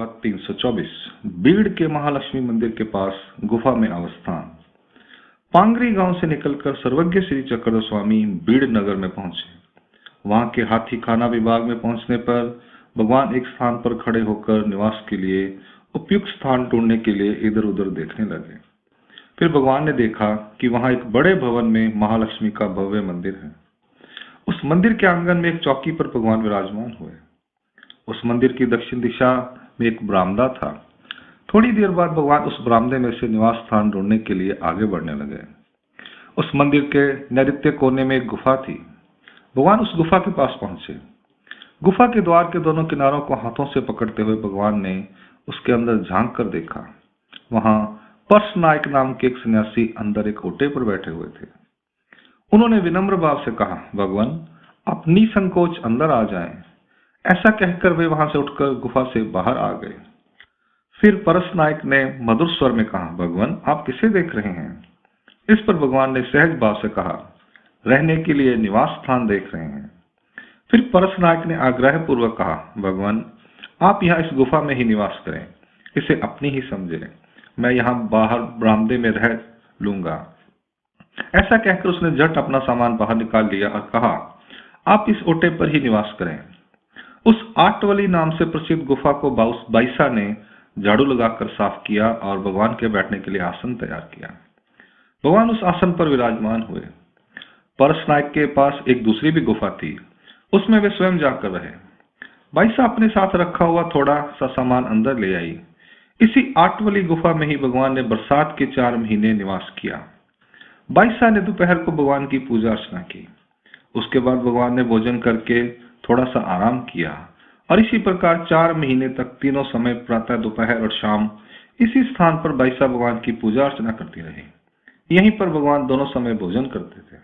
पूर्वाध 324 बीड़ के महालक्ष्मी मंदिर के पास गुफा में अवस्थान। पांगरी गांव से निकलकर सर्वज्ञ श्री चक्रधर स्वामी बीड़ नगर में पहुंचे। वहां के हाथी खाना विभाग में पहुंचने पर भगवान एक स्थान पर खड़े होकर निवास के लिए उपयुक्त स्थान ढूंढने के लिए इधर उधर देखने लगे। फिर भगवान ने देखा कि वहां एक बड़े भवन में महालक्ष्मी का भव्य मंदिर है। उस मंदिर के आंगन में एक चौकी पर भगवान विराजमान हुए। उस मंदिर की दक्षिण दिशा में एक बरामदा था। थोड़ी देर बाद भगवान उस बरामदे में से निवास स्थान ढूंढने के लिए आगे बढ़ने लगे। उस मंदिर के नैऋत्य कोने में एक गुफा थी। भगवान उस गुफा के पास पहुंचे। गुफा के द्वार के दोनों किनारों को हाथों से पकड़ते हुए भगवान ने उसके अंदर झांक कर देखा। वहां पर्स नायक नाम के एक सन्यासी अंदर एक ओटे पर बैठे हुए थे। उन्होंने विनम्र भाव से कहा, भगवान आप निसंकोच अंदर आ जाएं। ऐसा कहकर वे वहां से उठकर गुफा से बाहर आ गए। फिर परस नायक ने मधुर स्वर में कहा, भगवान आप किसे देख रहे हैं? इस पर भगवान ने सहज भाव से कहा, रहने के लिए निवास स्थान देख रहे हैं। फिर परस नायक ने आग्रह पूर्वक कहा, भगवान आप यहाँ इस गुफा में ही निवास करें, इसे अपनी ही समझें। मैं यहाँ बाहर बरामदे में रह लूंगा। ऐसा कहकर उसने झट अपना सामान बाहर निकाल लिया और कहा, आप इस ओटे पर ही निवास करें। उस आटवली नाम से प्रसिद्ध गुफा को बाईसा ने झाड़ू लगाकर साफ किया और भगवान के बैठने के लिए आसन तैयार किया। भगवान उस आसन पर विराजमान हुए। परस नायक के पास एक दूसरी भी गुफा थी, उसमें वे स्वयं जाकर रहे। बाईसा अपने साथ रखा हुआ थोड़ा सा सामान अंदर ले आई। इसी आटवली गुफा में ही भगवान ने बरसात के 4 महीने निवास किया। बाईसा ने दोपहर को भगवान की पूजा अर्चना की। उसके बाद भगवान ने भोजन करके थोड़ा सा आराम किया और इसी प्रकार 4 महीने तक तीनों समय प्रातः, दोपहर और शाम इसी स्थान पर बाईसा भगवान की पूजा अर्चना करती रही। यहीं पर भगवान दोनों समय भोजन करते थे।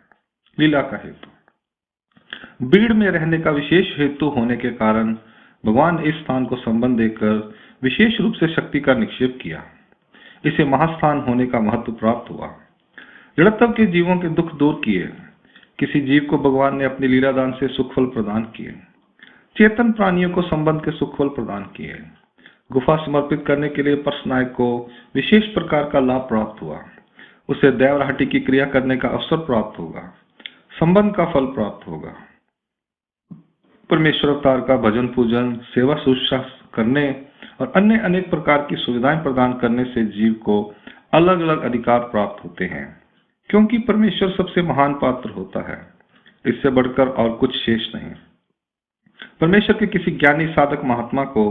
लीला का हेतु। बीड़ में रहने का विशेष हेतु होने के कारण भगवान ने इस स्थान को संबंध देकर विशेष रूप से शक्ति का निक्षेप किया। इसे महास्थान होने का महत्व प्राप्त हुआ। जड़त्व के जीवों के दुख दूर किए। किसी जीव को भगवान ने अपनी लीलादान से सुखफल प्रदान किए। चेतन प्राणियों को संबंध के सुखफल प्रदान किए। गुफा समर्पित करने के लिए परस नायक को विशेष प्रकार का लाभ प्राप्त हुआ। उसे देवराहटी की क्रिया करने का अवसर प्राप्त होगा। संबंध का फल प्राप्त होगा। परमेश्वर अवतार का भजन पूजन, सेवा शुश्रूषा करने और अन्य अनेक प्रकार की सुविधाएं प्रदान करने से जीव को अलग अलग अधिकार प्राप्त होते हैं, क्योंकि परमेश्वर सबसे महान पात्र होता है। इससे बढ़कर और कुछ शेष नहीं। परमेश्वर के किसी ज्ञानी साधक महात्मा को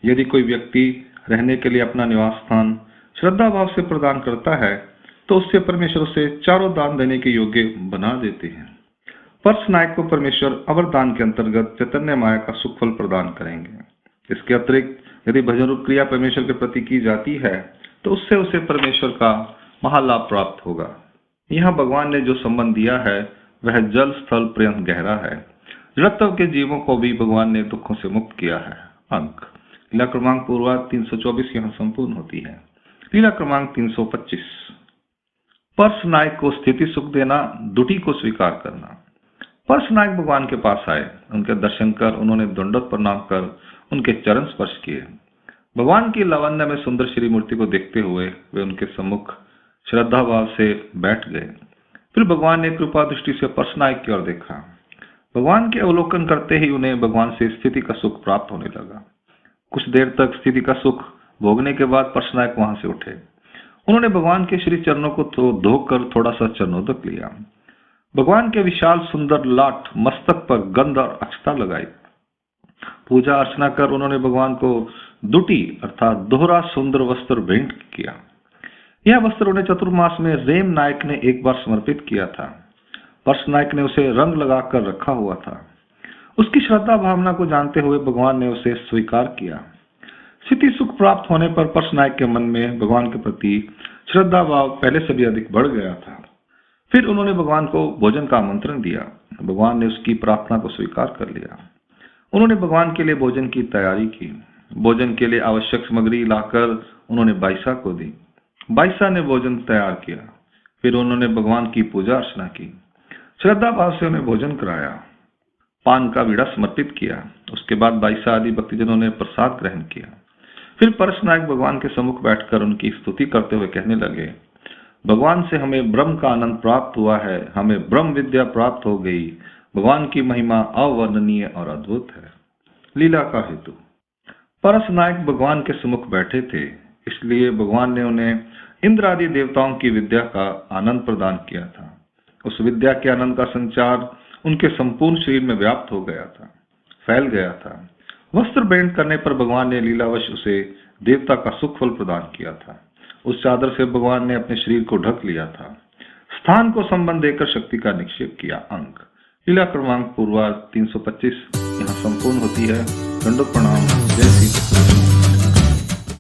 यदि कोई व्यक्ति रहने के लिए अपना निवास स्थान श्रद्धा भाव से प्रदान करता है तो उससे परमेश्वर उसे चारों दान देने के योग्य बना देते हैं। परस नायक को परमेश्वर अवरदान के अंतर्गत चैतन्य माया का सुखफल प्रदान करेंगे। इसके अतिरिक्त यदि भजन रूप क्रिया परमेश्वर के प्रति की जाती है तो उससे उसे परमेश्वर का महालाभ प्राप्त होगा। यहाँ भगवान ने जो संबंध दिया है वह जल स्थल पर्यंत गहरा है। जड़त्व के जीवों को भी भगवान ने दुखों से मुक्त किया है। अंक लीला क्रमांक पूर्वाध 324 यहाँ संपूर्ण होती है। लीला क्रमांक 325 परस नायक को स्थिति सुख देना, दुटी को स्वीकार करना। परस नायक भगवान के पास आए। उनके दर्शन कर उन्होंने दंडवत प्रणाम कर उनके चरण स्पर्श किए। भगवान की लावण्य में सुंदर श्री मूर्ति को देखते हुए वे उनके सम्मुख श्रद्धा भाव से बैठ गए। फिर भगवान ने कृपा दृष्टि से परस नायक की ओर देखा। भगवान के अवलोकन करते ही उन्हें भगवान से स्थिति का सुख प्राप्त होने लगा। कुछ देर तक स्थिति का सुख भोगने के बाद परस नायक वहां से उठे। उन्होंने भगवान के श्री चरणों को धोकर थोड़ा सा चरणोदक लिया। भगवान के विशाल सुंदर लाट मस्तक पर गंध और अक्षता लगाई। पूजा अर्चना कर उन्होंने भगवान को दुटी अर्थात दोहरा सुंदर वस्त्र भेंट किया। यह वस्त्र उन्हें चतुर्मास में रेम नायक ने एक बार समर्पित किया था। परस नायक ने उसे रंग लगाकर रखा हुआ था। उसकी श्रद्धा भावना को जानते हुए भगवान ने उसे स्वीकार किया। स्थिति सुख प्राप्त होने पर परस नायक के मन में भगवान के प्रति श्रद्धा भाव पहले से भी अधिक बढ़ गया था। फिर उन्होंने भगवान को भोजन का आमंत्रण दिया। भगवान ने उसकी प्रार्थना को स्वीकार कर लिया। उन्होंने भगवान के लिए भोजन की तैयारी की। भोजन के लिए आवश्यक सामग्री लाकर उन्होंने बाईसा को दी। बाईसा ने भोजन तैयार किया। फिर उन्होंने भगवान की पूजा अर्चना की। श्रद्धा भाव से उन्हें भोजन कराया। पान का बीड़ा समर्पित किया। उसके बाद बाईसा आदि भक्तजनों ने प्रसाद ग्रहण किया। फिर परशनायक भगवान के सम्मुख बैठकर उनकी स्तुति करते हुए कहने लगे, भगवान से हमें ब्रह्म का आनंद प्राप्त हुआ है, हमें ब्रह्म विद्या प्राप्त हो गई। भगवान की महिमा अवर्णनीय और अद्भुत है। लीला का हेतु। परशनायक भगवान के सम्मुख बैठे थे, इसलिए भगवान ने उन्हें इंद्र आदि देवताओं की विद्या का आनंद प्रदान किया था। उस विद्या के आनंद का संचार उनके संपूर्ण शरीर में व्याप्त हो गया था, फैल गया था। वस्त्र भेंट करने पर भगवान ने लीलावश उसे देवता का सुख फल प्रदान किया था। उस चादर से भगवान ने अपने शरीर को ढक लिया था। स्थान को संबंध देकर शक्ति का निक्षेप किया। अंक लीला क्रमांक पूर्वा 325 यहाँ संपूर्ण होती है। दंडोत प्रणाम। जय श्री कृष्ण।